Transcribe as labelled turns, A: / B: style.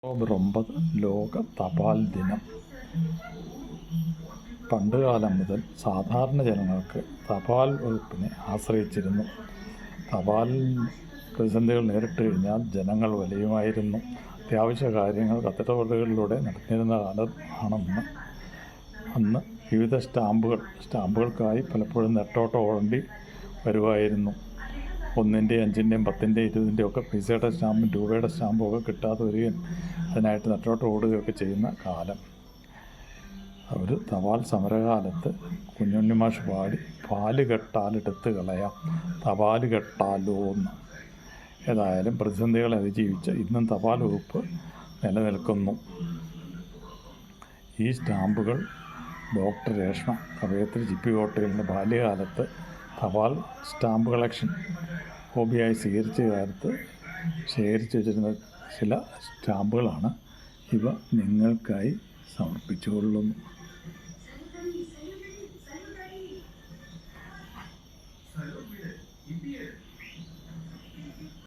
A: October 9 ലോക തപാൽ ദിനം. പണ്ടുകാലം മുതൽ സാധാരണ ജനങ്ങൾക്ക് തപാൽ വകുപ്പിനെ ആശ്രയിച്ചിരുന്നു. തപാൽ പ്രതിസന്ധികൾ നേരിട്ട് കഴിഞ്ഞാൽ ജനങ്ങൾ വലയുമായിരുന്നു. അത്യാവശ്യ കാര്യങ്ങൾ കത്തിടപാടുകളിലൂടെ നടത്തിയിരുന്ന കാലം ആണെന്ന്. അന്ന് വിവിധ സ്റ്റാമ്പുകൾക്കായി പലപ്പോഴും നെട്ടോട്ടം ഓടേണ്ടി വരുമായിരുന്നു. 1-ൻ്റെയും 5-ൻ്റെയും 10-ൻ്റെയും 20-ൻ്റെയും ഒക്കെ പൈസയുടെ സ്റ്റാമ്പും രൂപയുടെ സ്റ്റാമ്പും ഒക്കെ കിട്ടാതെ വരികയും അതിനായിട്ട് നെട്ടോട്ടം ഓടുകയൊക്കെ ചെയ്യുന്ന കാലം. ഒരു തപാൽ സമരകാലത്ത് കുഞ്ഞുണ്ണി മാഷ് പാടി പാല് കെട്ടാലെടുത്ത് കളയാം തപാല് കെട്ടാലോന്ന്. ഏതായാലും പ്രതിസന്ധികളെ അതിജീവിച്ച് ഇന്നും തപാൽ വകുപ്പ് നിലനിൽക്കുന്നു. ഈ സ്റ്റാമ്പുകൾ ഡോക്ടർ രേഷ്മ കവയത്രി ചിപ്പി കോട്ടയിലിൻ്റെ ബാല്യകാലത്ത് തപാൽ സ്റ്റാമ്പ് കളക്ഷൻ ഹോബിയായി സ്വീകരിച്ച കാലത്ത് ശേഖരിച്ചു വച്ചിരുന്ന ചില സ്റ്റാമ്പുകളാണ് ഇവ നിങ്ങൾക്കായി സമർപ്പിച്ചുകൊള്ളുന്നു.